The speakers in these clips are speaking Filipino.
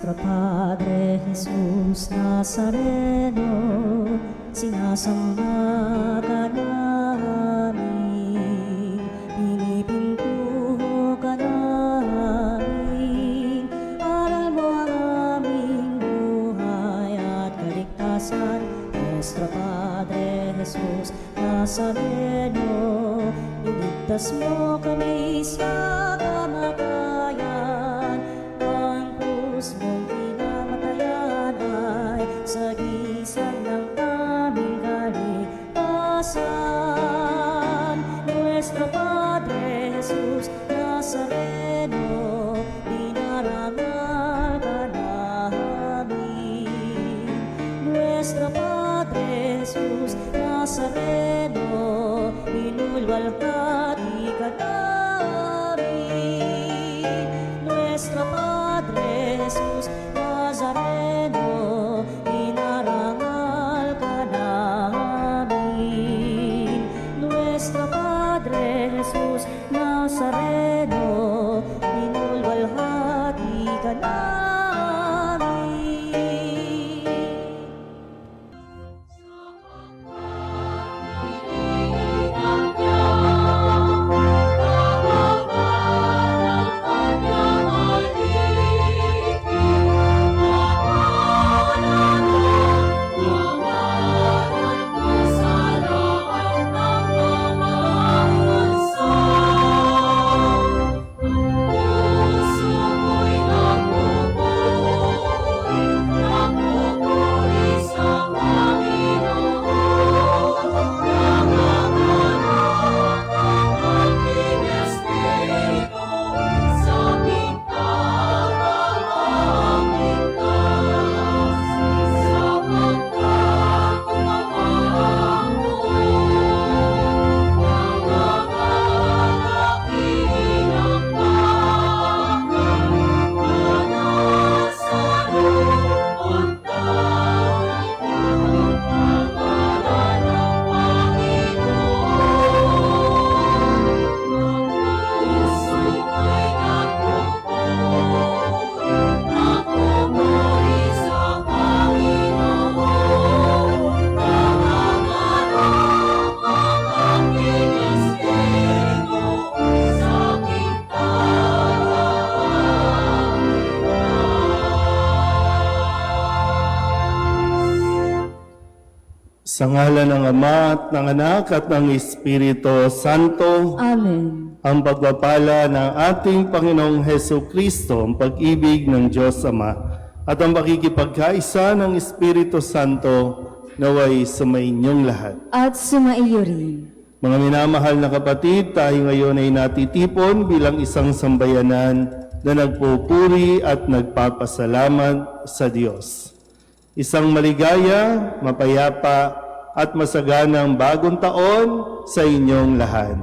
Nuestro Padre Jesús Nazareno, sinasamba ka namin, pinipintuho ka namin, aral mo ang aming buhay at kaligtasan. Nuestro Padre Jesús Nazareno, iligtas mo kami sa kamatayan, ang krus mong pinamatayan ay sagisag ng aming kaligtasan. Nuestro Padre Jesús Nazareno, dinarangal ka namin. Nuestro Padre Jesús Nazareno, inulwalhati ka namin. Nuestro Padre Jesús Nazareno, inarangal ka namin. Nuestro Padre Jesús Nazareno, inulwalhati ka namin. Sa ngalan ng Ama at ng Anak at ng Espiritu Santo, Amen. ang pagpapala ng ating Panginoong Heso Kristo, ang pag-ibig ng Diyos Ama, at ang pakikipagkaisa ng Espiritu Santo naway sumainyong lahat. At sumaiyo rin. Mga minamahal na kapatid, tayo ngayon ay natitipon bilang isang sambayanan na nagpupuri at nagpapasalamat sa Diyos. Isang maligaya, mapayapa, at masaganang bagong taon sa inyong lahat.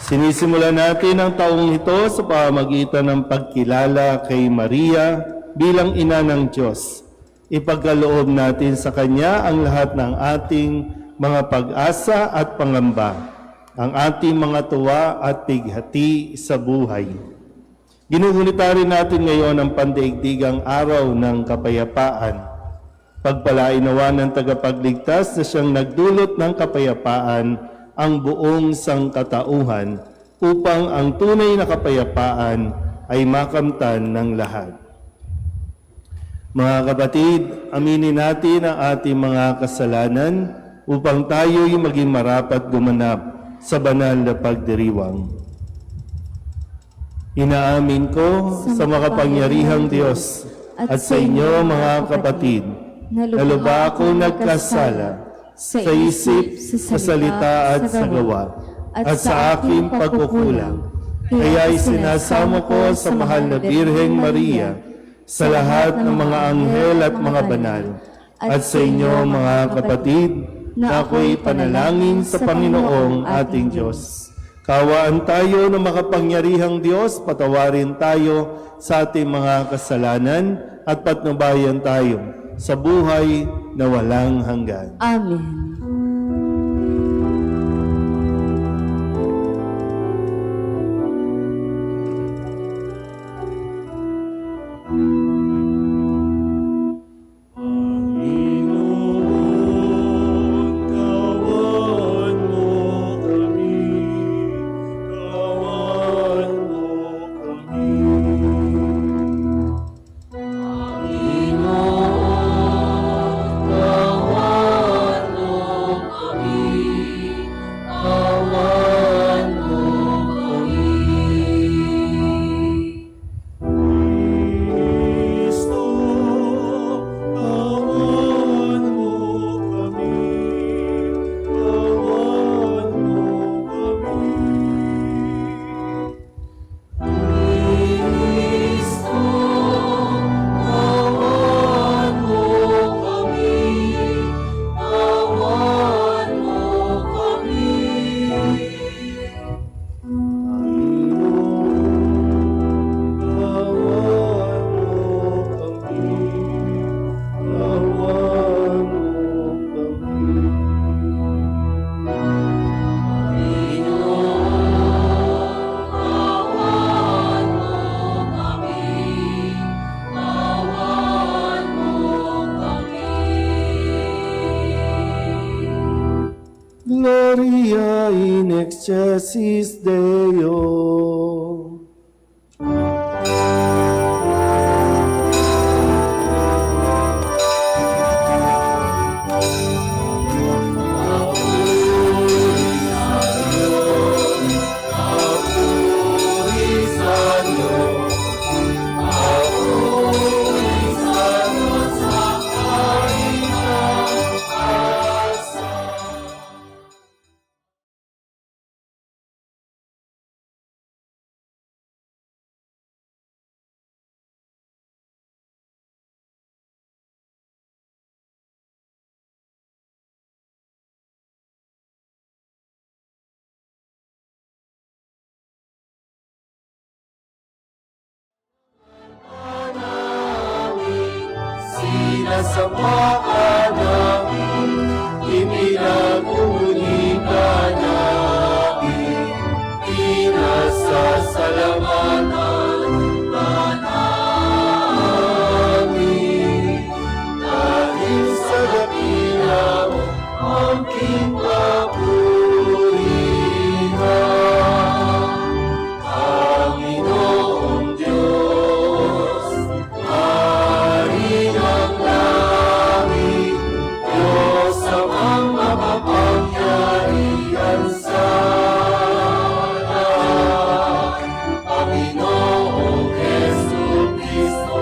Sinisimulan natin ang taong ito sa pamamagitan ng pagkilala kay Maria bilang ina ng Diyos. Ipagkaloob natin sa Kanya ang lahat ng ating mga pag-asa at pangamba, ang ating mga tuwa at pighati sa buhay. Ginugunita rin natin ngayon ang pandaigdigang araw ng kapayapaan. Pagpalain nawa ng tagapagligtas na siyang nagdulot ng kapayapaan ang buong sangkatauhan upang ang tunay na kapayapaan ay makamtan ng lahat. Mga kapatid, aminin natin ang ating mga kasalanan upang tayo'y maging marapat gumanap sa banal na pagdiriwang. Inaamin ko sa makapangyarihang Diyos at sa inyo mga kapatid, na lubha ako nagkasala sa isip, sa salita at sa gawa, at sa aking pagkukulang. Kaya isinasamo ko sa mahal na Birheng Maria, sa lahat ng mga anghel at mga banal, at sa inyo mga kapatid, na ako'y panalangin sa Panginoong ating Diyos. Kawaan tayo ng makapangyarihang Diyos, patawarin tayo sa ating mga kasalanan at patnubayan tayo sa buhay na walang hanggan. Amen. excelsis Deo. Sinasamba ka namin, ipinag-uli ka namin, pinasasalamatan ka namin. Dahil sa dakila mo, aking papurihan, Panginoong Diyos, Hari ng langit, Diyos amang makapangyarihan sa lahat, Panginoong Jesucristo.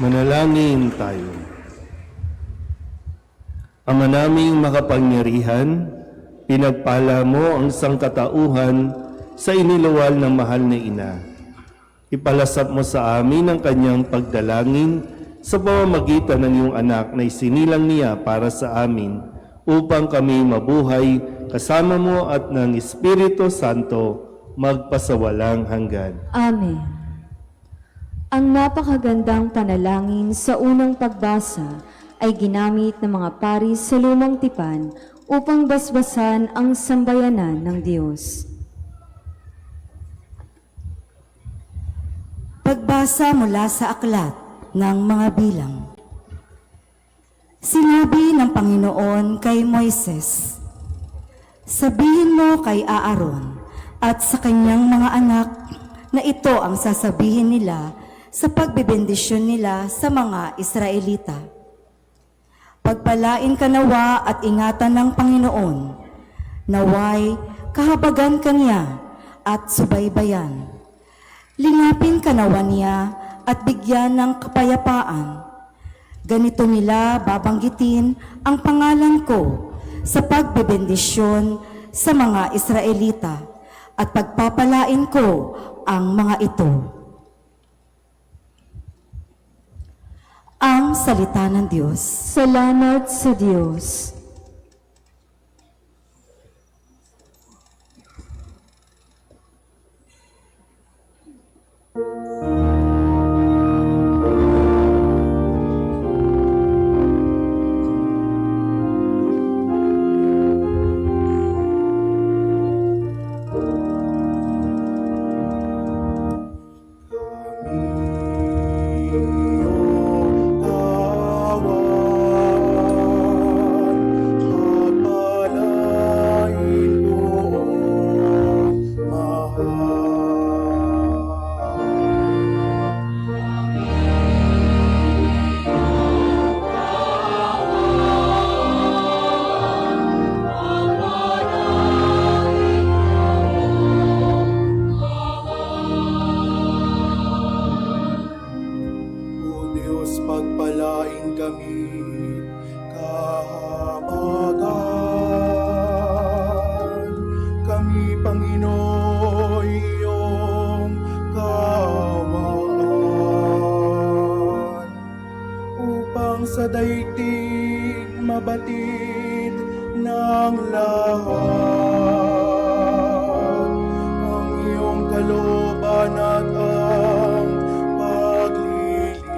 Manalangin tayo. Ama naming makapangyarihan, pinagpala mo ang sangkatauhan sa iniluwal ng mahal na ina. Ipalasap mo sa amin ang kanyang pagdalangin sa pamamagitan ng iyong anak na isinilang niya para sa amin upang kami mabuhay kasama mo at ng Espiritu Santo magpasawalang hanggan. Amen. Ang napakagandang panalangin sa unang pagbasa ay ginamit ng mga pari sa lumang tipan upang basbasan ang sambayanan ng Diyos. Pagbasa mula sa aklat ng mga bilang. Sinabi ng Panginoon kay Moises, "Sabihin mo kay Aaron at sa kanyang mga anak na ito ang sasabihin nila sa pagbebendisyon nila sa mga Israelita. Pagpalain ka nawa at ingatan ng Panginoon, naway kahabagan ka niya at subaybayan. Lingapin ka nawa niya at bigyan ng kapayapaan. Ganito nila babanggitin ang pangalan ko sa pagbebendisyon sa mga Israelita at pagpapalain ko ang mga ito. Ang salita ng Diyos. Salamat sa Diyos. O Diyos, pagpalain kami kahamagan. Kami, Panginoon, iyong kaawaan. Upang sa daigdig mabatid ng lahat ang iyong kalooban at ang pagliligtas.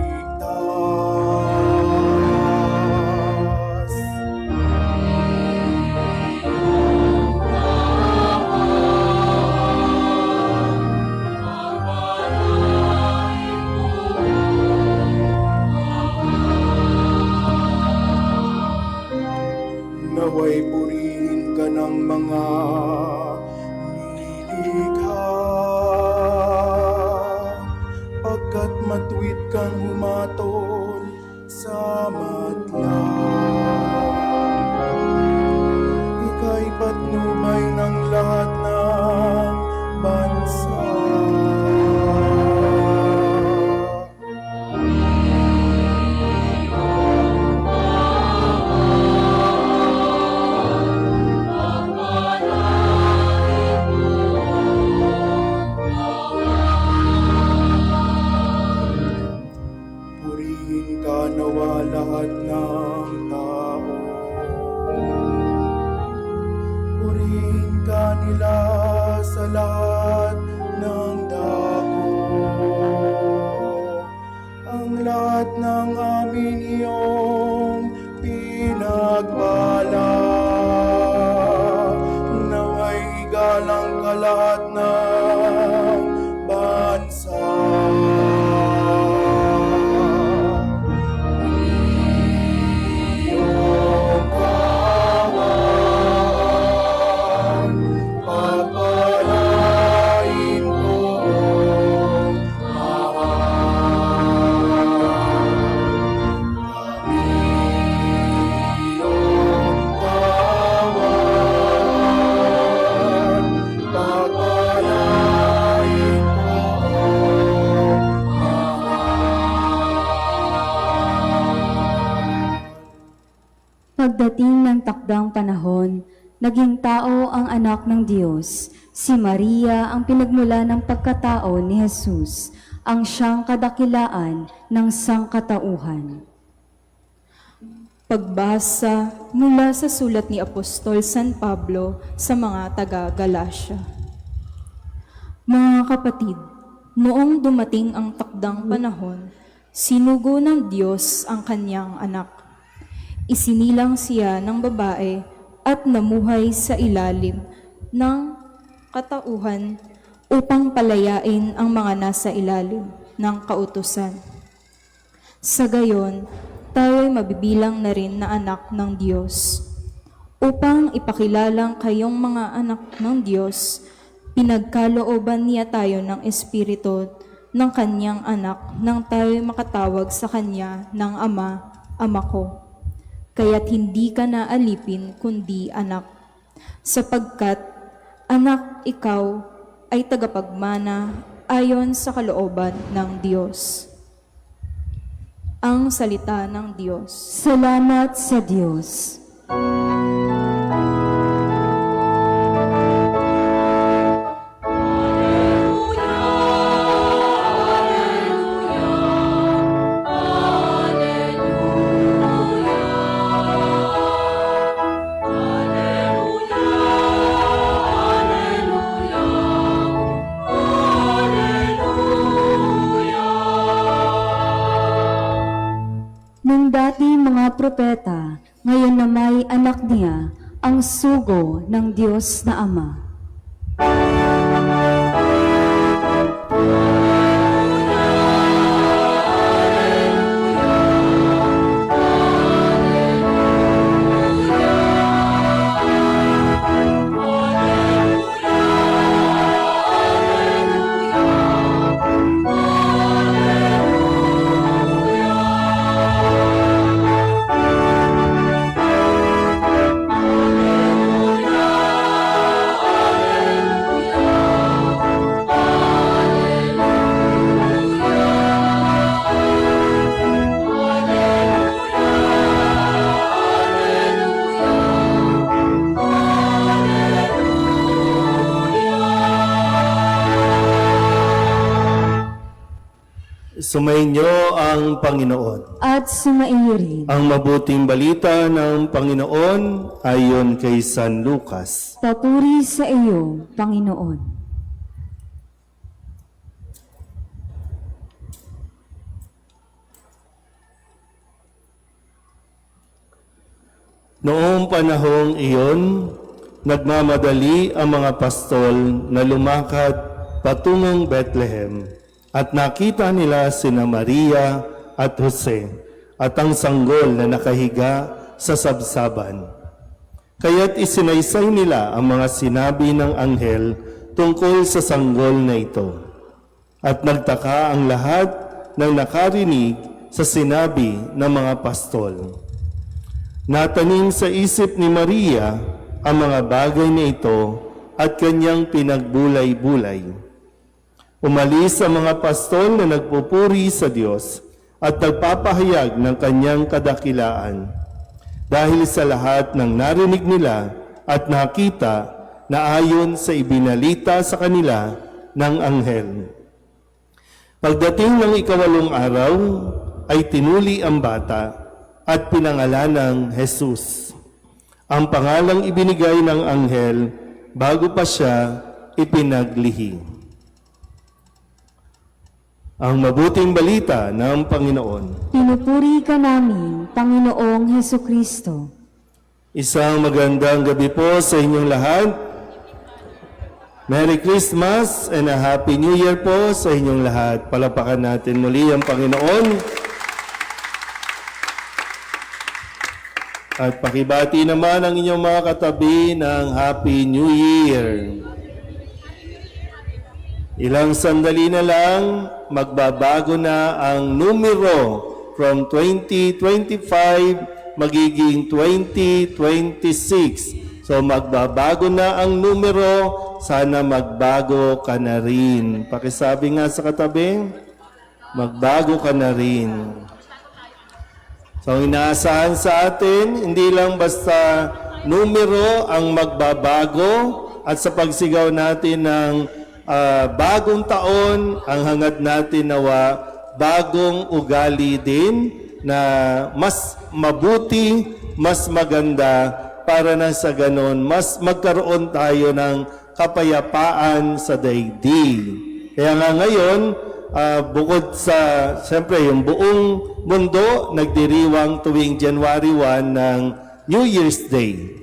Naway purihin ka ng mga nilikha, pagkat matuwid kang humatol sa madla. Ika'y patnubay ng lahat ng bansa. Purihin ka nawa lahat ng tao. Purihin ka nila sa lahat ng dako. Ang lahat ng amin iyong pinagbala. Naway galang ka lahat ng bansa. Pagdating ng takdang panahon, naging tao ang anak ng Diyos. Si Maria ang pinagmula ng pagkatao ni Jesus, ang siyang kadakilaan ng sangkatauhan. Pagbasa mula sa sulat ni Apostol San Pablo sa mga taga-Galacia. Mga kapatid, noong dumating ang takdang panahon, sinugo ng Diyos ang kanyang anak. Isinilang siya ng babae at namuhay sa ilalim ng katauhan upang palayain ang mga nasa ilalim ng kautusan. Sa gayon, tayo'y mabibilang na rin na anak ng Diyos. Upang ipakilalang kayong mga anak ng Diyos, pinagkalooban niya tayo ng Espiritu ng kanyang anak nang tayo'y makatawag sa kanya ng Ama, Ama ko. Kaya't hindi ka na alipin kundi anak, sapagkat anak ikaw ay tagapagmana ayon sa kalooban ng Diyos. Ang salita ng Diyos. Salamat sa Diyos. Nung dati mga propeta, ngayon na may anak niya, ang sugo ng Diyos na Ama. Sumainyo ang Panginoon. At sumaiyo rin. Ang mabuting balita ng Panginoon ayon kay San Lucas. Papuri sa iyo, Panginoon. Noong panahong iyon, nagmamadali ang mga pastol na lumakad patungong Bethlehem at nakita nila sina Maria at Jose at ang sanggol na nakahiga sa sabsaban. Kaya't isinaysay nila ang mga sinabi ng anghel tungkol sa sanggol na ito. At nagtaka ang lahat ng nakarinig sa sinabi ng mga pastol. Natanim sa isip ni Maria ang mga bagay na ito at kanyang pinagbulay-bulay. Umalis ang mga pastol na nagpupuri sa Diyos at nagpapahayag ng kanyang kadakilaan dahil sa lahat ng narinig nila at nakita na ayon sa ibinalita sa kanila ng anghel. Pagdating ng 8 araw, ay tinuli ang bata at pinangalanang Jesus. Ang pangalang ibinigay ng anghel bago pa siya ipinaglihi. Ang mabuting balita ng Panginoon. Pinupuri ka namin, Panginoong Hesukristo. Isang magandang gabi po sa inyong lahat. Merry Christmas and a Happy New Year po sa inyong lahat. Palapakan natin muli ang Panginoon. At pakibati naman ang inyong mga katabi ng Happy New Year. Ilang sandali na lang, magbabago na ang numero from 2025 magiging 2026. So magbabago na ang numero, sana magbago ka na rin. Pakisabi nga sa katabi, magbago ka na rin. So inaasahan sa atin, hindi lang basta numero ang magbabago at sa pagsigaw natin ng bagong taon, ang hangad natin nawa bagong ugali din na mas mabuti, mas maganda para na sa ganon, mas magkaroon tayo ng kapayapaan sa daigdig. Kaya nga ngayon, bukod sa, siyempre, yung buong mundo nagdiriwang tuwing January 1 ng New Year's Day.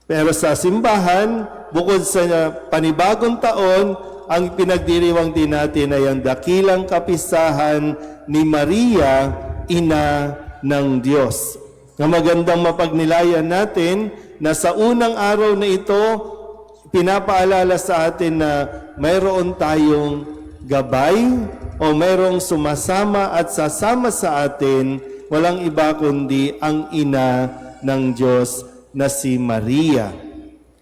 Pero sa simbahan, bukod sa panibagong taon, ang pinagdiriwang din natin ay ang dakilang kapistahan ni Maria, Ina ng Diyos. Na magandang mapagnilayan natin na sa unang araw na ito, pinapaalala sa atin na mayroon tayong gabay o mayroong sumasama at sasama sa atin, walang iba kundi ang Ina ng Diyos na si Maria.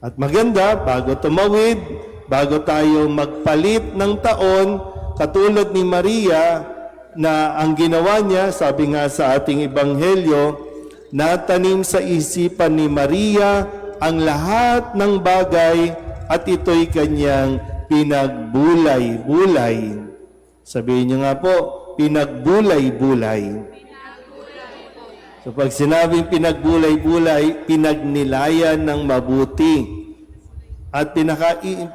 At maganda, bago tumawid, bago tayo magpalit ng taon, katulad ni Maria na ang ginawa niya, sabi nga sa ating ebanghelyo, natanim sa isipan ni Maria ang lahat ng bagay at ito'y kanyang pinagbulay-bulay. Sabihin niyo nga po, pinagbulay-bulay. So pag sinabing pinagbulay-bulay, pinagnilayan ng mabuti. At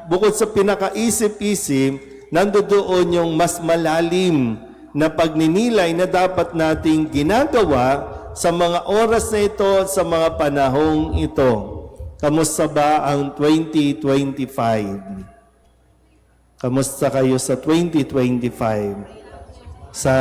bukod sa pinakaisip-isip, nandoon yung mas malalim na pagninilay na dapat nating ginagawa sa mga oras na ito, sa mga panahong ito. Kamusta ba ang 2025? Kamusta kayo sa 2025? Sa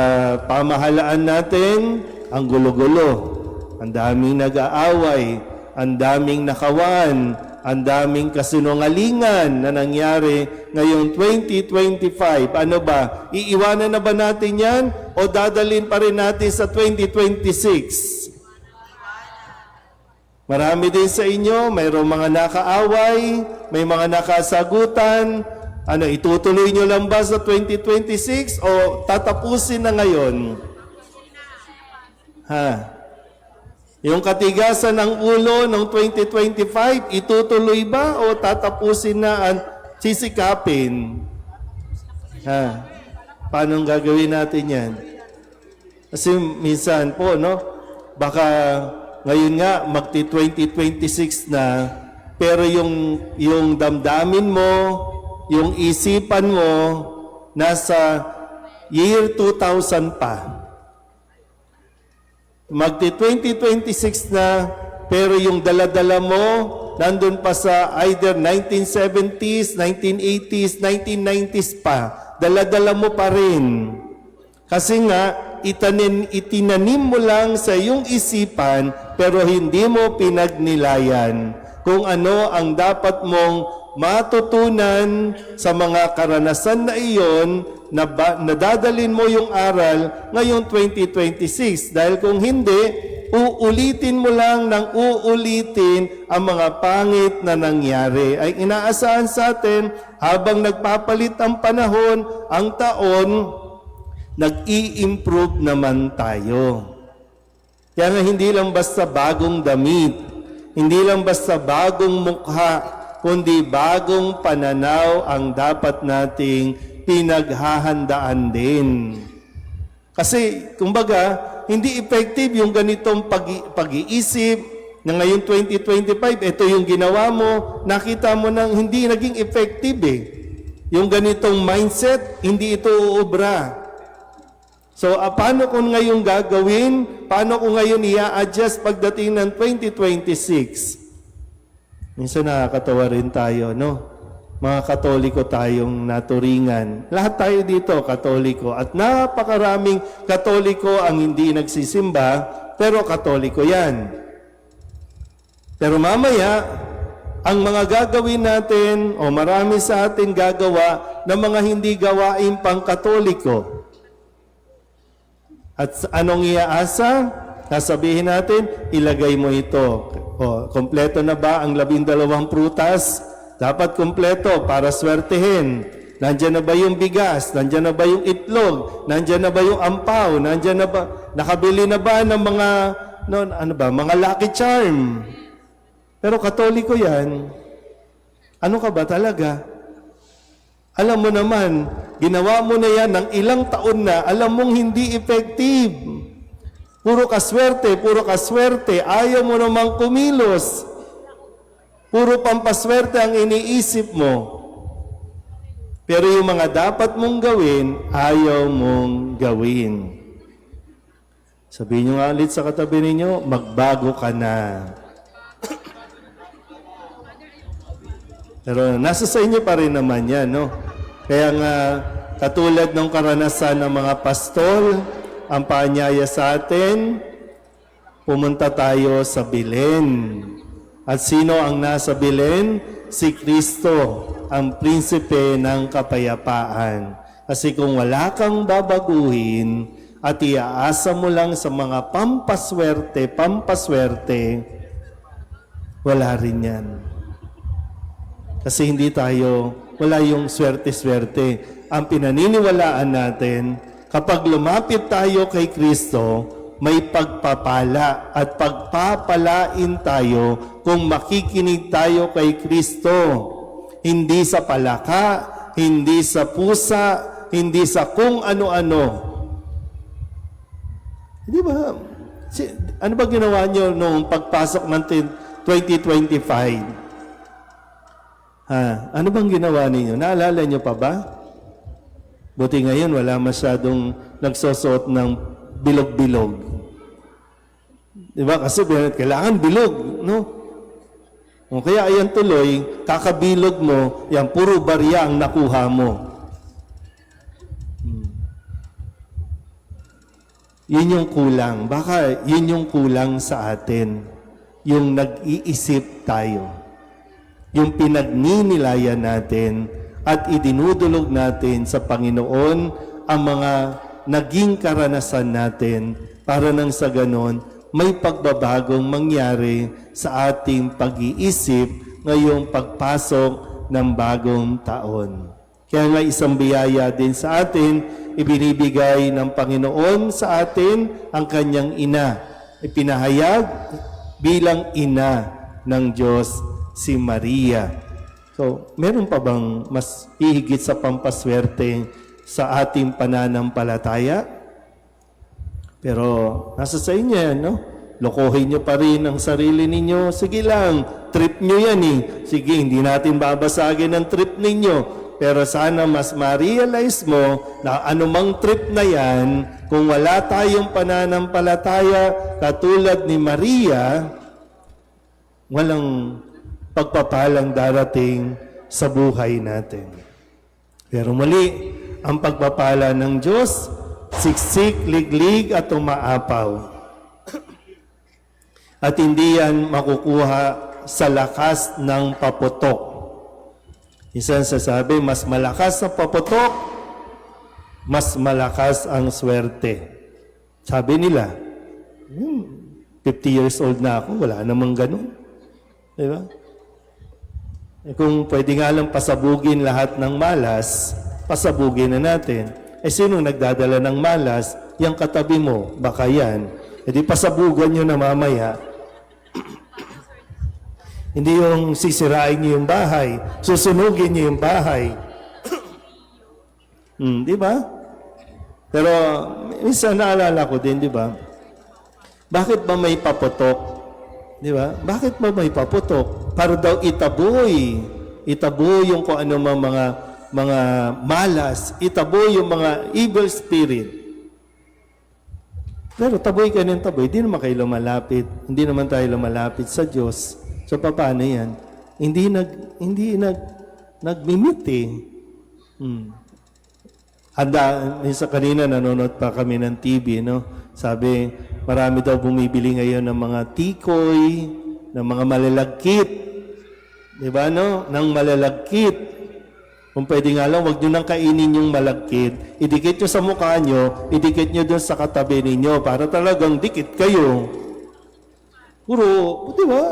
pamahalaan natin, ang gulo-gulo. Ang daming nag-aaway, ang daming nakawan, ang daming kasinungalingan na nangyari ngayong 2025. Ano ba? Iiwanan na ba natin yan o dadalhin pa rin natin sa 2026? Marami din sa inyo, mayroong mga nakaaway, may mga nakasagutan. Ano, itutuloy nyo lang ba sa 2026 o tatapusin na ngayon? Yung katigasan ng ulo ng 2025, itutuloy ba o tatapusin na at sisikapin? Paano gagawin natin yan? Kasi minsan po, no? Baka ngayon nga, magti-2026 na, pero yung damdamin mo, yung isipan mo, nasa year 2000 pa. Magti-2026 na, pero yung daladala mo, nandun pa sa either 1970s, 1980s, 1990s pa. Daladala mo pa rin. Kasi nga, itinanim mo lang sa iyong isipan, pero hindi mo pinagnilayan kung ano ang dapat mong matutunan sa mga karanasan na iyon na nadadalin mo yung aral ngayong 2026. Dahil kung hindi, uulitin mo lang ng uulitin ang mga pangit na nangyari. Ay inaasahan sa atin, habang nagpapalit ang panahon, ang taon, nag-i-improve naman tayo. Kaya nga hindi lang basta bagong damit, hindi lang basta bagong mukha, kundi bagong pananaw ang dapat nating pinaghahandaan din. Kasi, kumbaga, hindi effective yung ganitong pag-iisip na ngayon 2025, ito yung ginawa mo, nakita mo nang hindi naging effective eh. Yung ganitong mindset, hindi ito uubra. So, paano kung ngayon gagawin? Paano kung ngayon i-adjust pagdating ng 2026? Minsan nakakatawa rin tayo, no? Mga Katoliko tayong naturingan. Lahat tayo dito, Katoliko. At napakaraming Katoliko ang hindi nagsisimba, pero Katoliko yan. Pero mamaya, ang mga gagawin natin, o marami sa atin gagawa, ng mga hindi gawain pang Katoliko. At anong iaasa? Sasabihin natin, ilagay mo ito. O, kompleto na ba ang 12 prutas? Dapat kompleto para swertehin. Nandiyan na ba yung bigas? Nandiyan na ba yung itlog? Nandiyan na ba yung ampaw? Nandiyan na ba? Nakabili na ba ng mga, mga lucky charm? Pero Katoliko yan. Ano ka ba talaga? Alam mo naman, ginawa mo na yan ng ilang taon na, alam mong hindi effective. Puro kaswerte, ayaw mo namang kumilos. Puro pampaswerte ang iniisip mo. Pero yung mga dapat mong gawin, ayaw mong gawin. Sabihin nyo nga ulit sa katabi ninyo, magbago ka na. Pero nasa sa inyo pa rin naman yan, no? Kaya nga, katulad ng karanasan ng mga pastol, ang paanyaya sa atin, pumunta tayo sa Belen. At sino ang nasa Belen? Si Kristo, ang prinsipe ng kapayapaan. Kasi kung wala kang babaguhin at iaasa mo lang sa mga pampaswerte, wala rin yan. Kasi hindi tayo wala yung swerte-swerte. Ang pinaniniwalaan natin, kapag lumapit tayo kay Kristo, may pagpapala at pagpapalain tayo kung makikinig tayo kay Kristo. Hindi sa palaka, hindi sa pusa, hindi sa kung ano-ano. Di ba? Ano ba ginawa nyo nung pagpasok ng 2025? Ano bang ginawa ninyo? Naalala nyo pa ba? Buti ngayon, wala masyadong nagsusuot ng bilog-bilog. Di ba? Kasi kailangan bilog, no? O kaya ayan tuloy, kakabilog mo, yan, puro barya ang nakuha mo. Yun yung kulang. Baka yun yung kulang sa atin. Yung nag-iisip tayo. Yung pinagninilayan natin at idinudulog natin sa Panginoon ang mga naging karanasan natin para nang sa ganon may pagbabagong mangyari sa ating pag-iisip ngayong pagpasok ng bagong taon. Kaya nga isang biyaya din sa atin, ibinibigay ng Panginoon sa atin ang kanyang ina. Ipinahayag bilang ina ng Diyos si Maria. So, meron pa bang mas hihigit sa pampaswerte sa ating pananampalataya? Pero nasa sa inyo yan, no? Lokohin nyo pa rin ang sarili ninyo. Sige lang, trip nyo yan eh. Sige, hindi natin babasagin ang trip ninyo. Pero sana mas ma-realize mo na anumang trip na yan, kung wala tayong pananampalataya katulad ni Maria, walang pagpapalang darating sa buhay natin. Pero muli, ang pagpapala ng Diyos, siksik, liglig at umaapaw. At hindi yan makukuha sa lakas ng paputok. Isang sasabi, mas malakas ang paputok, mas malakas ang swerte. Sabi nila, 50 years old na ako, wala namang ganun. Diba? Eh kung pwede nga lang pasabugin lahat ng malas, pasabugin na natin. Eh sino nagdadala ng malas? Yang katabi mo, baka yan. E di pasabugan nyo na mamaya. Hindi yung sisirain nyo yung bahay, susunugin nyo yung bahay. Di ba? Pero minsan naalala ko din, di ba? Bakit ba may paputok? Di ba? Bakit ba may paputok? Para daw itaboy. Itaboy yung kung ano mga malas. Itaboy yung mga evil spirit. Pero taboy ka ng taboy, hindi naman kayo lumalapit. Hindi naman tayo lumalapit sa Diyos. So, paano yan? Hindi nagmimit eh. Minsan kanina nanonood pa kami ng TV, no? Sabi, marami daw bumibili ngayon ng mga tikoy, ng mga malalagkit. Di ba, no? Ng malalagkit. Kung pwede nga lang, huwag nyo nang kainin yung malagkit. Idikit nyo sa mukha nyo, idikit nyo doon sa katabi ninyo para talagang dikit kayo. Puro, di ba?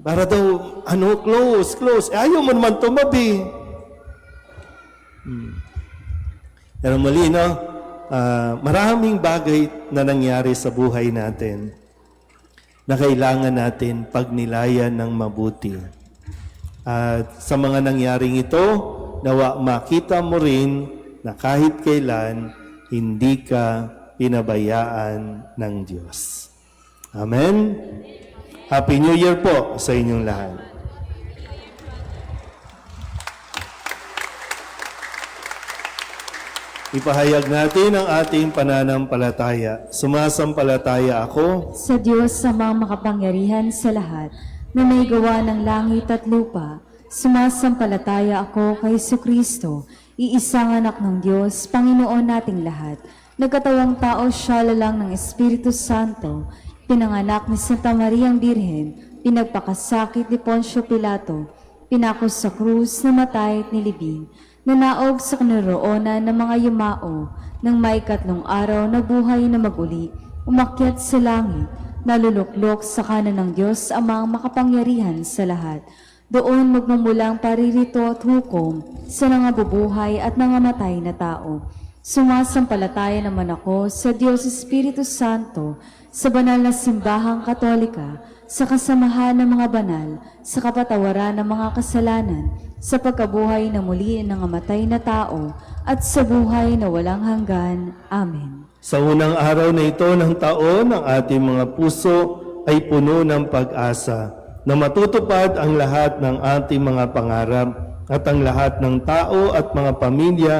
Para daw, close. Ayaw mo naman tumabi. Pero muli, no? Maraming bagay na nangyari sa buhay natin na kailangan natin pagnilayan ng mabuti. At sa mga nangyaring ito, nawa makita mo rin na kahit kailan, hindi ka pinabayaan ng Diyos. Amen? Happy New Year po sa inyong lahat. Ipahayag natin ang ating pananampalataya. Sumasampalataya ako Sa Diyos Amang makapangyarihan sa lahat, na may gawa ng langit at lupa, sumasampalataya ako kay Jesucristo, iisang anak ng Diyos, Panginoon nating lahat. Nagkatawang tao siya lalang ng Espiritu Santo, pinanganak ni Santa Mariang Birhen, pinagpakasakit ni Poncio Pilato, pinako sa krus, namatay at nilibing, nanaog sa kanaroonan ng mga yumao, nang maikatlong araw na buhay na maguli, umakyat sa langit, naluluklok sa kanan ng Diyos Amang makapangyarihan sa lahat. Doon magmumulang paririto at hukom sa nangabubuhay at nangamatay na tao. Sumasampalataya naman ako sa Diyos Espiritu Santo, sa banal na simbahang katolika, sa kasamahan ng mga banal, sa kapatawaran ng mga kasalanan, sa pagkabuhay na muli ng nangamatay na tao, at sa buhay na walang hanggan. Amen. Sa unang araw na ito ng taon, ang ating mga puso ay puno ng pag-asa na matutupad ang lahat ng ating mga pangarap at ang lahat ng tao at mga pamilya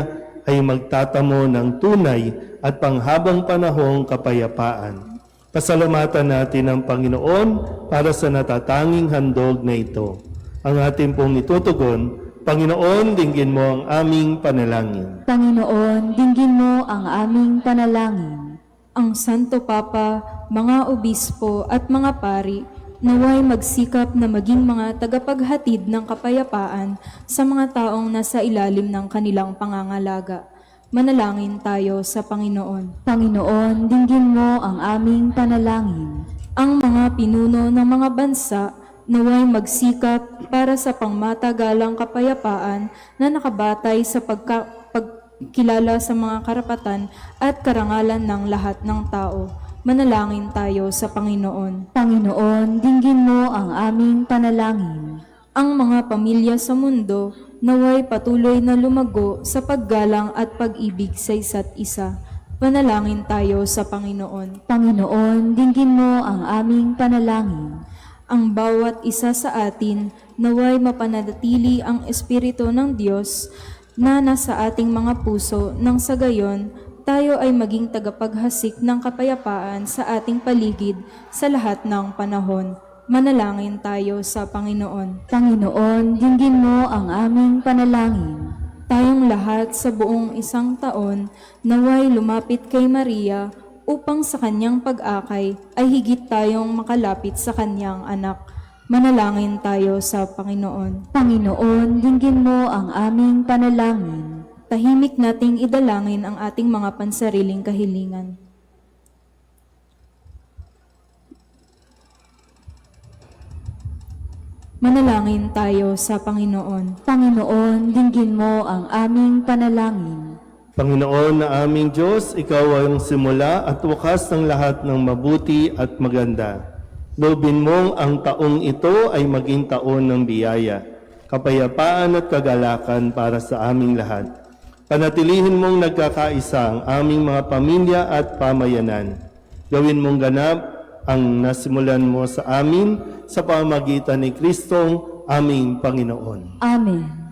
ay magtatamo ng tunay at panghabang panahong kapayapaan. Pasalamatan natin ang Panginoon para sa natatanging handog na ito. Ang ating pong itutugon, Panginoon, dinggin mo ang aming panalangin. Panginoon, dinggin mo ang aming panalangin. Ang Santo Papa, mga obispo at mga pari, naway magsikap na maging mga tagapaghatid ng kapayapaan sa mga taong nasa ilalim ng kanilang pangangalaga. Manalangin tayo sa Panginoon. Panginoon, dinggin mo ang aming panalangin. Ang mga pinuno ng mga bansa naway magsikap para sa pangmatagalang kapayapaan na nakabatay sa pagkilala sa mga karapatan at karangalan ng lahat ng tao. Manalangin tayo sa Panginoon. Panginoon, dinggin mo ang aming panalangin. Ang mga pamilya sa mundo naway patuloy na lumago sa paggalang at pag-ibig sa isa't isa. Manalangin tayo sa Panginoon. Panginoon, dinggin mo ang aming panalangin. Ang bawat isa sa atin naway mapanatili ang Espiritu ng Diyos na nasa ating mga puso nang sa gayon tayo ay maging tagapaghasik ng kapayapaan sa ating paligid sa lahat ng panahon. Manalangin tayo sa Panginoon. Panginoon, dinggin mo ang aming panalangin. Tayong lahat sa buong isang taon naway lumapit kay Maria upang sa kanyang pag-akay ay higit tayong makalapit sa kanyang anak. Manalangin tayo sa Panginoon. Panginoon, dinggin mo ang aming panalangin. Tahimik nating idalangin ang ating mga pansariling kahilingan. Manalangin tayo sa Panginoon. Panginoon, dinggin mo ang aming panalangin. Panginoon na aming Diyos, Ikaw ang simula at wakas ng lahat ng mabuti at maganda. Loobin mong ang taong ito ay maging taon ng biyaya, kapayapaan at kagalakan para sa aming lahat. Panatilihin mong nagkakaisa ang aming mga pamilya at pamayanan. Gawin mong ganap ang nasimulan mo sa amin sa pamamagitan ni Kristong aming Panginoon. Amen.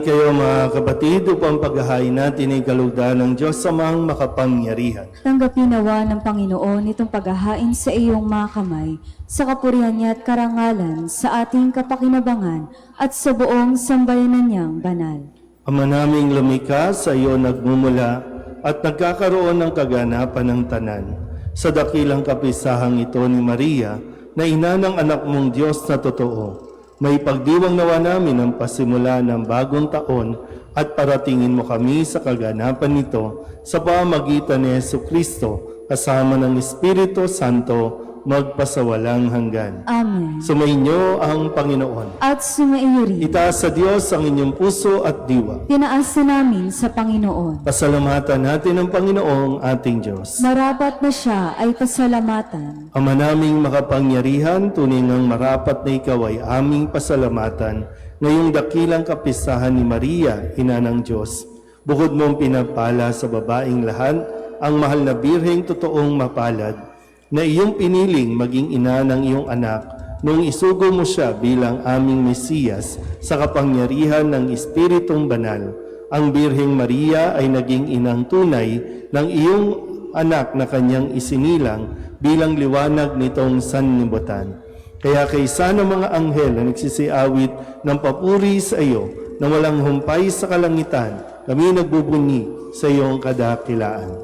kayo mga kapatid upang paghahain natin ay kalugdan ng Diyos Amang makapangyarihan. Tanggapin nawa ng Panginoon itong paghahain sa iyong mga kamay, sa kapurihan niya at karangalan, sa ating kapakinabangan at sa buong sambayanan niyang banal. Ama naming lumikha, sa iyo nagmumula at nagkakaroon ng kaganapan ng tanan. Sa dakilang kapisahang ito ni Maria, na ina ng anak mong Diyos na totoo, may pagdiwang nawa namin ang pasimula ng bagong taon at paratingin mo kami sa kaganapan nito sa pamamagitan ni Jesucristo kasama ng Espiritu Santo magpasawalang hanggan. Amen. Sumainyo ang Panginoon. At sumaiyo rin. Itaas sa Diyos ang inyong puso at diwa. Tinaasa namin sa Panginoon. Pasalamatan natin ang Panginoong ating Diyos. Marapat na siya ay pasalamatan. Ama naming makapangyarihan, tunay ngang marapat na ikaw ay aming pasalamatan ngayong dakilang kapistahan ni Maria, Ina ng Diyos. Bukod mong pinapala sa babaeng lahat, ang mahal na birheng totoong mapalad, na iyong piniling maging ina ng iyong anak nung isugo mo siya bilang aming Mesiyas sa kapangyarihan ng Espiritong Banal. Ang Birheng Maria ay naging inang tunay ng iyong anak na kanyang isinilang bilang liwanag nitong sanlibutan. Kaya kaysa ng mga anghel na nagsisiawit ng papuri sa iyo na walang humpay sa kalangitan, kami nagbubunyi sa iyong kadakilaan.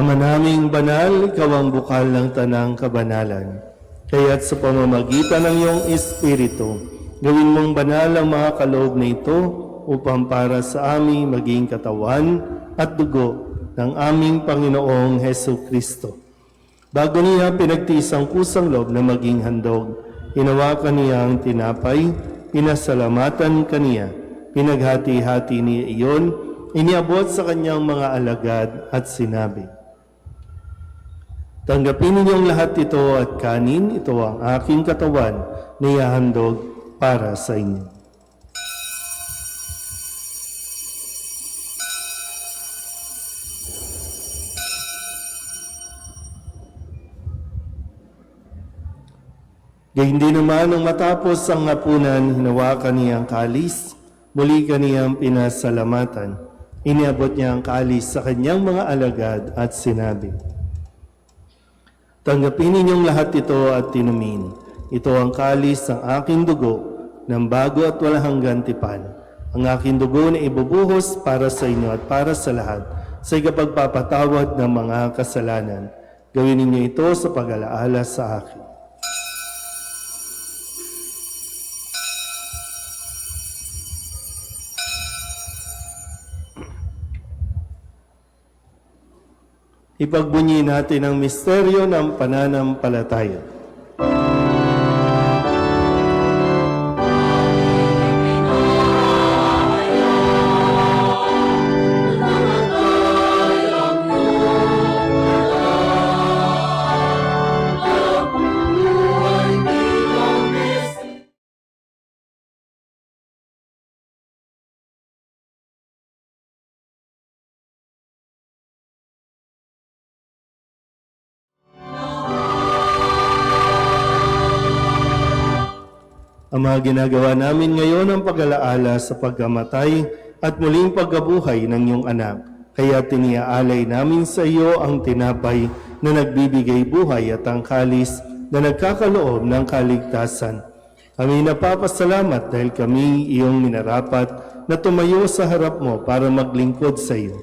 Ama naming banal, ikaw ang bukal ng tanang kabanalan. Kaya't sa pamamagitan ng iyong Espiritu, gawin mong banal ang mga kaloob na ito upang para sa aming maging katawan at dugo ng aming Panginoong Hesu Kristo. Bago niya pinagtiis ang kusang loob na maging handog, hinawakan niya ang tinapay, pinasalamatan kaniya, pinaghati-hati niya iyon, iniabot sa kanyang mga alagad at sinabi, "Tanggapin ninyong lahat ito at kanin, ito ang aking katawan na ihahandog para sa inyo." Gayun din naman nung matapos ang hapunan, hinawakan niya ang kalis, muli kaniyang pinasalamatan. Iniabot niya ang kalis sa kanyang mga alagad at sinabi, "Tanggapin ninyong lahat ito at tinumin. Ito ang kalis ng aking dugo ng bago at walang hanggang tipan. Ang aking dugo na ibubuhos para sa inyo at para sa lahat sa ikapagpapatawad ng mga kasalanan. Gawin ninyo ito sa pag-alaala sa akin." Ipagbunyi natin ang misteryo ng pananampalataya. Ama, ginagawa namin ngayon ang pag-alaala sa pagkamatay at muling pagkabuhay ng iyong anak. Kaya tiniaalay namin sa iyo ang tinapay na nagbibigay buhay at ang kalis na nagkakaloob ng kaligtasan. Kami napapasalamat dahil kami iyong minarapat na tumayo sa harap mo para maglingkod sa iyo.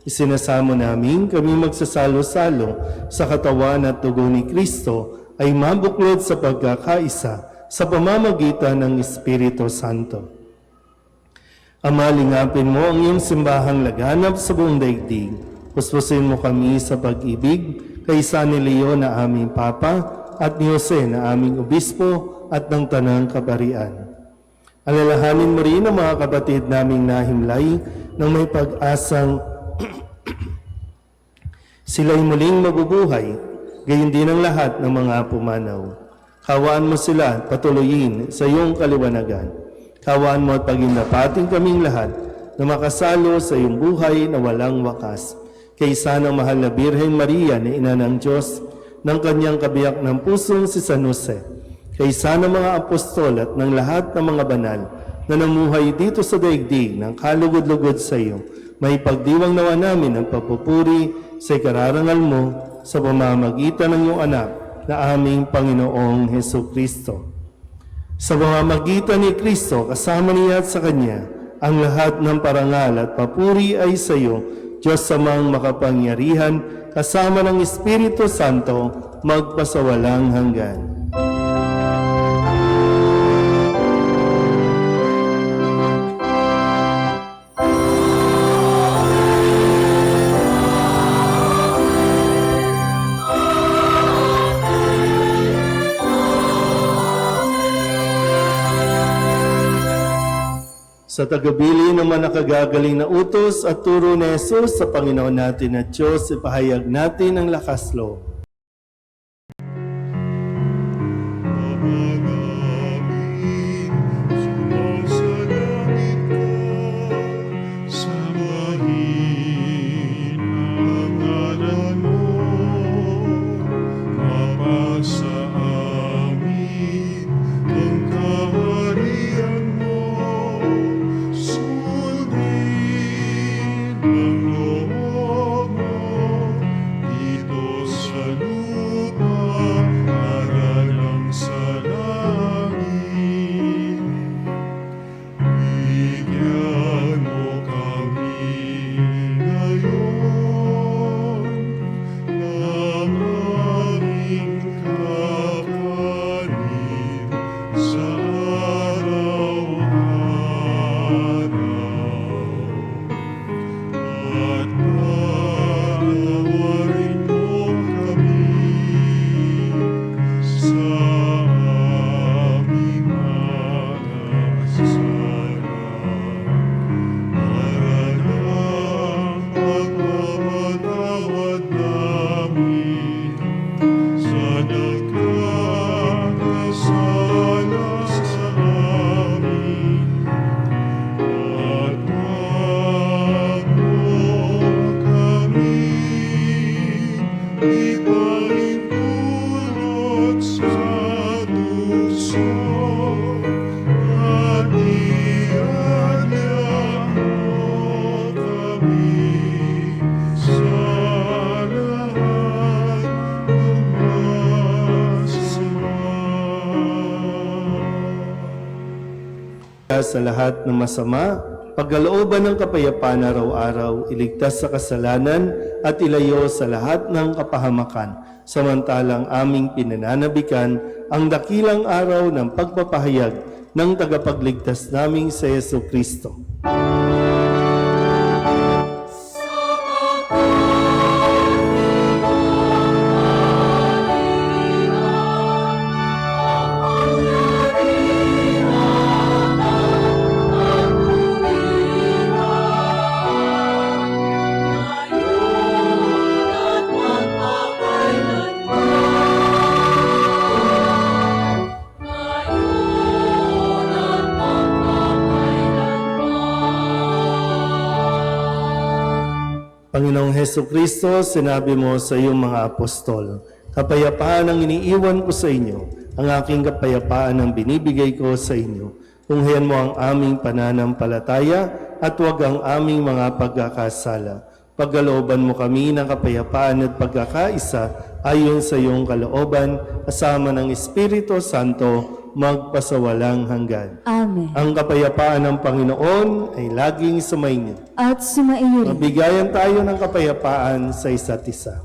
Isinasamo namin kami magsasalo-salo sa katawan at dugo ni Kristo ay mabuklod sa pagkakaisa sa pamamagitan ng Espiritu Santo. Ama, lingapin mo ang iyong simbahang laganap sa buong daigdig. Puspusin mo kami sa pag-ibig kay San Leo na aming Papa at ni Jose na aming Obispo at ng Tanang Kabarian. Alalahanin mo rin ang mga kapatid naming nahimlay ng may pag-asang sila'y muling mabubuhay, gayon din ang lahat ng mga pumanaw. Kawaan mo sila at patuloyin sa iyong kaliwanagan. Kawaan mo at pagindapating kaming lahat na makasalo sa iyong buhay na walang wakas. Kaysa ng mahal na Birhen Maria na Ina ng Diyos, ng kanyang kabiyak ng pusong si San Jose, kaysa ng mga apostol at ng lahat ng mga banal na namuhay dito sa daigdig ng kalugod-lugod sa iyo, may pagdiwang nawa namin ang papupuri sa ikararangal mo sa pamamagitan ng iyong anak na aming Panginoong Heso Kristo. Sa pamamagitan ni Kristo, kasama niya at sa Kanya, ang lahat ng parangal at papuri ay sa iyo, Diyos Amang makapangyarihan, kasama ng Espiritu Santo, magpasawalang hanggan. Sa tagabili ng mga nakagagaling na utos at turo ni Jesus sa Panginoon natin at Diyos, ipahayag natin ang lakas loob. Sa lahat ng masama, pagkalooban ng kapayapaan araw-araw, iligtas sa kasalanan at ilayo sa lahat ng kapahamakan, samantalang aming pinananabikan ang dakilang araw ng pagpapahayag ng tagapagligtas naming sa Yesu Kristo. Panginoong Heso Kristo, sinabi mo sa iyong mga apostol, kapayapaan ang iniiwan ko sa inyo, ang aking kapayapaan ang binibigay ko sa inyo. Tunghayan mo ang aming pananampalataya at huwag ang aming mga pagkakasala. Pagkalooban mo kami ng kapayapaan at pagkakaisa ayon sa iyong kalooban, kasama ng Espiritu Santo, magpasawalang hanggan. Amen. Ang kapayapaan ng Panginoon ay laging sumainyo. At sumaiyo rin. Mabigayan tayo ng kapayapaan sa isa't isa.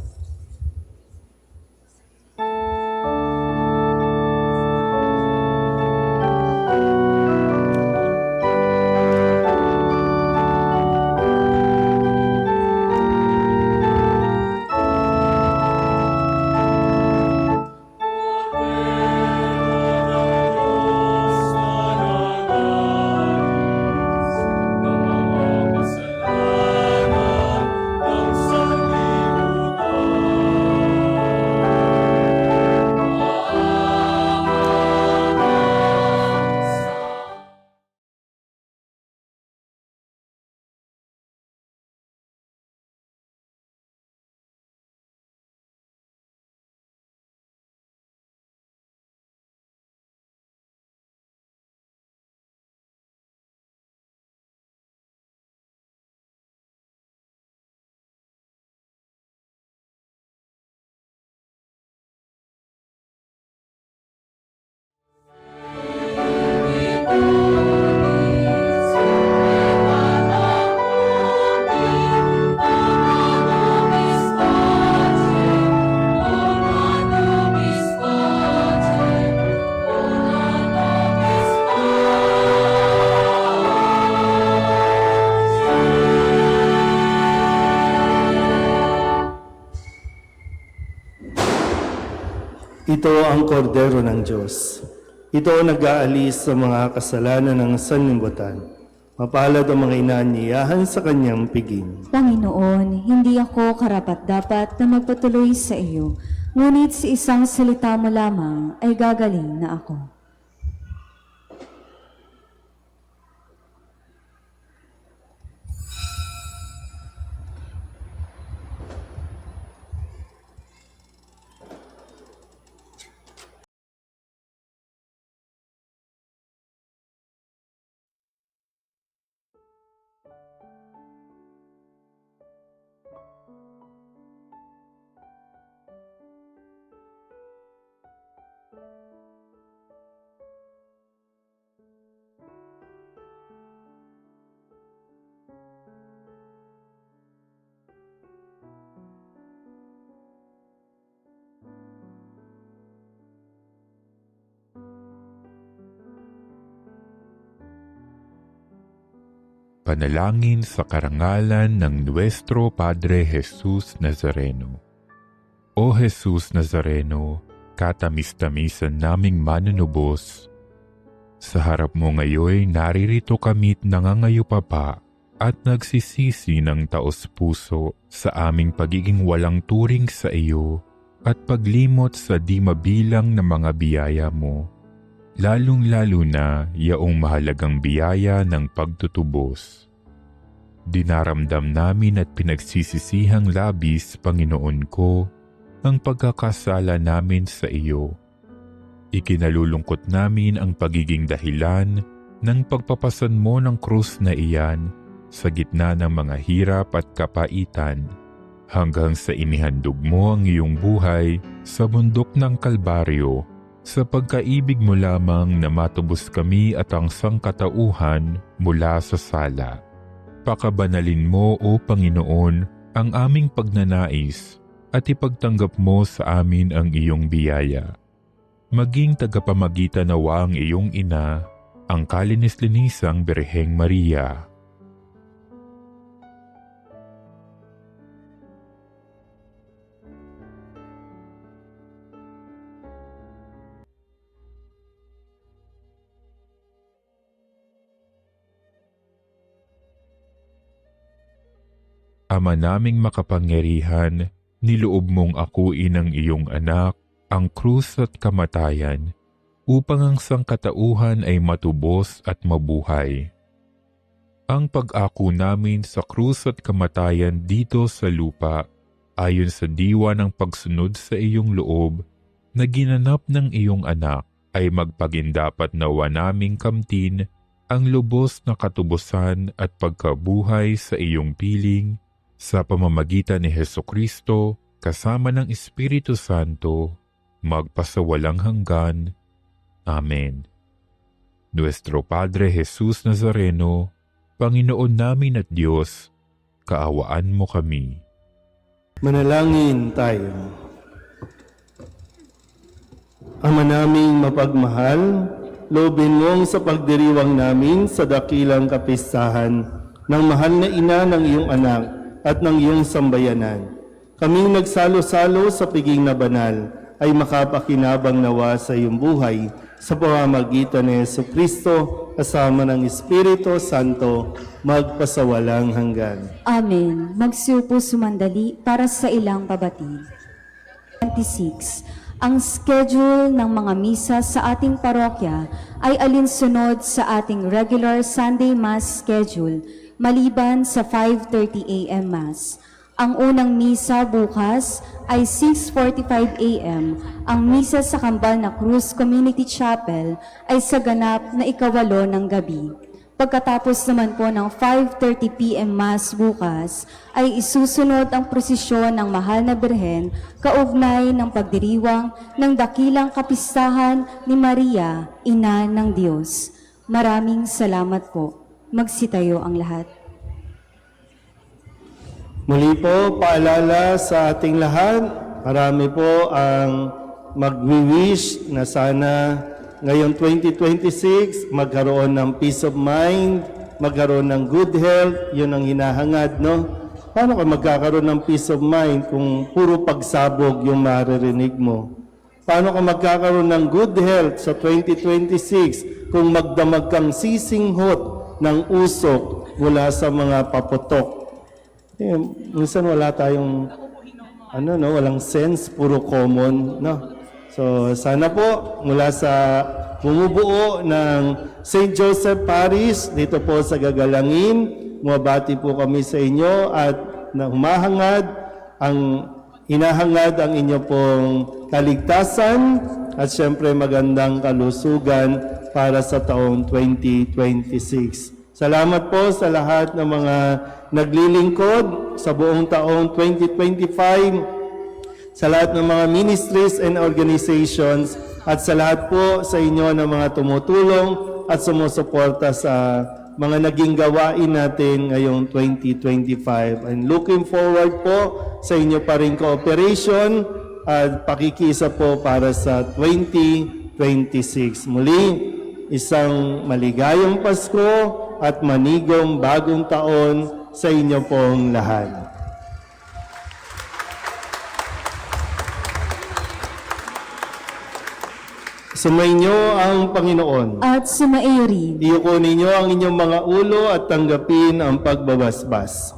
Ito ang kordero ng Diyos. Ito ang nag-aalis sa mga kasalanan ng sanlibutan. Mapalad ang mga inaanyayahan sa kanyang piging. Panginoon, hindi ako karapat-dapat na magpatuloy sa iyo, ngunit sa isang salita mo lamang ay gagaling na ako. Panalangin sa karangalan ng Nuestro Padre Jesus Nazareno. O Jesus Nazareno, katamis-tamisan naming manunubos, sa harap mo ngayon naririto kami't nangangayupapa at nagsisisi ng taos-puso sa aming pagiging walang turing sa iyo at paglimot sa di mabilang na mga biyaya mo. Lalong-lalo na yaong mahalagang biyaya ng pagtutubos. Dinaramdam namin at pinagsisisihang labis, Panginoon ko, ang pagkakasala namin sa iyo. Ikinalulungkot namin ang pagiging dahilan ng pagpapasan mo ng krus na iyan sa gitna ng mga hirap at kapaitan, hanggang sa inihandog mo ang iyong buhay sa bundok ng Kalbaryo, sa pagkaibig mo lamang na matubos kami at ang sangkatauhan mula sa sala. Pakabanalin mo, O Panginoon, ang aming pagnanais at ipagtanggap mo sa amin ang iyong biyaya. Maging tagapamagitan nawa ang iyong ina, ang kalinis-linisang Birheng Maria. Ama naming makapangyarihan, niloob mong akuin ang iyong anak, ang krus at kamatayan, upang ang sangkatauhan ay matubos at mabuhay. Ang pag-ako namin sa krus at kamatayan dito sa lupa, ayon sa diwa ng pagsunod sa iyong loob, na ginanap ng iyong anak, ay magpagindapat nawa naming kamtin ang lubos na katubusan at pagkabuhay sa iyong piling, sa pamamagitan ni Hesukristo kasama ng Espiritu Santo, magpasawalang hanggan. Amen. Nuestro Padre Jesus Nazareno, Panginoon namin at Diyos, kaawaan mo kami. Manalangin tayo. Ama naming mapagmahal, loobin mong sa pagdiriwang namin sa dakilang kapistahan ng mahal na ina ng iyong anak at ng iyong sambayanan. Kaming nagsalo-salo sa piging na banal ay makapakinabang nawa sa iyong buhay sa pamamagitan ni Jesucristo kasama ng Espiritu Santo magpasawalang hanggan. Amen. Magsiupo sumandali para sa ilang pabatid. 26. Ang schedule ng mga misa sa ating parokya ay alinsunod sa ating regular Sunday Mass schedule maliban sa 5:30 a.m. Mass. Ang unang misa bukas ay 6:45 a.m. Ang misa sa Kambal na Cruz Community Chapel ay sa ganap na 8:00 ng gabi. Pagkatapos naman po ng 5:30 p.m. Mass bukas, ay isusunod ang prosesyon ng Mahal na Birhen kaugnay ng pagdiriwang ng dakilang kapistahan ni Maria, Ina ng Diyos. Maraming salamat po. Magsitayo ang lahat. Muli po, paalala sa ating lahat, marami po ang magwi-wish na sana ngayong 2026, magkaroon ng peace of mind, magkaroon ng good health, yun ang hinahangad, no? Paano ka magkakaroon ng peace of mind kung puro pagsabog yung maririnig mo? Paano ka magkakaroon ng good health sa 2026 kung magdamag kang sisinghot ng usok mula sa mga paputok? Minsan wala tayong, walang sense, puro common, no? So, sana po mula sa bumubuo ng St. Joseph Parish, dito po sa Gagalangin, mabati po kami sa inyo at na hinahangad ang inyo pong kaligtasan at syempre magandang kalusugan para sa taong 2026. Salamat po sa lahat ng mga naglilingkod sa buong taong 2025, sa lahat ng mga ministries and organizations at sa lahat po sa inyo ng mga tumutulong at sumusuporta sa mga naging gawain natin ngayong 2025. And looking forward po sa inyo pa rin cooperation at pakikisa po para sa 2026. Muli, isang maligayang Pasko at manigong bagong taon sa inyo pong lahat. Sumainyo ang Panginoon. At sumaiyo rin. Iyuko ninyo ang inyong mga ulo at tanggapin ang pagbabasbas.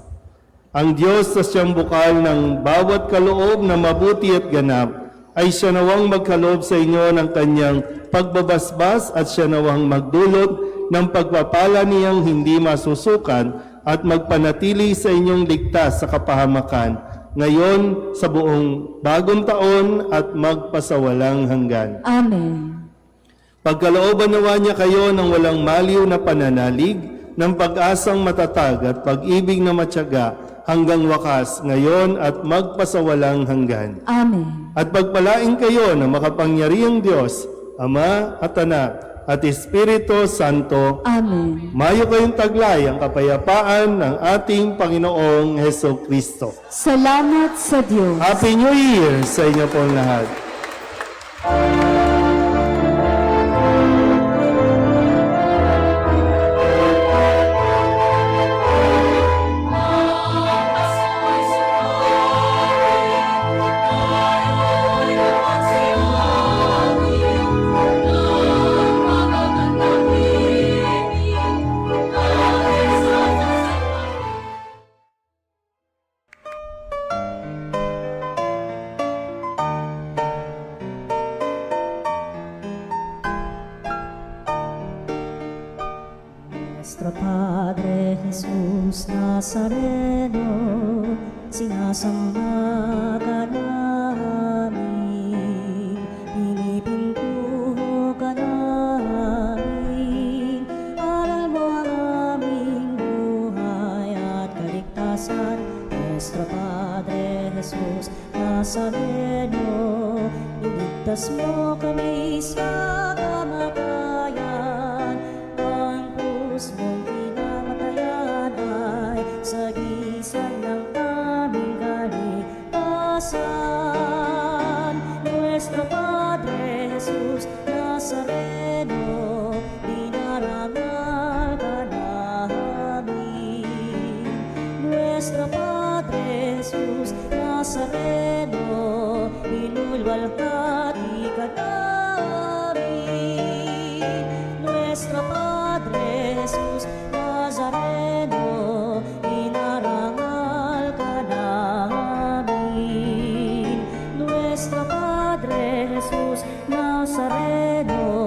Ang Diyos sa siyang bukal ng bawat kaloob na mabuti at ganap ay siya nawang magkaloob sa inyo ng kanyang pagbabasbas at siya nawang magdulot ng pagpapala niyang hindi masusukan at magpanatili sa inyong ligtas sa kapahamakan ngayon sa buong bagong taon at magpasawalang hanggan. Amen. Pagkalooban nawa niya kayo ng walang maliw na pananalig, ng pag-asang matatag at pag-ibig na matyaga hanggang wakas ngayon at magpasawalang hanggan. Amen. At pagpalain kayo ng makapangyarihang Diyos, Ama at Anak at Espiritu Santo. Amen. Mayo kayong taglay ang kapayapaan ng ating Panginoong Hesukristo. Salamat sa Diyos. Happy New Year sa inyo pong lahat. Nuestro Padre Jesus Nazareno, sinasamba ka namin, pinipintuho ka namin, aral mo ang aming buhay at kaligtasan. Nuestro Padre Jesus Nazareno, iligtas mo kami sa kamay. lulwalhati ka namin. Nuestro Padre Jesus Nazareno, inarangal ka namin. Nuestro Padre Jesus Nazareno,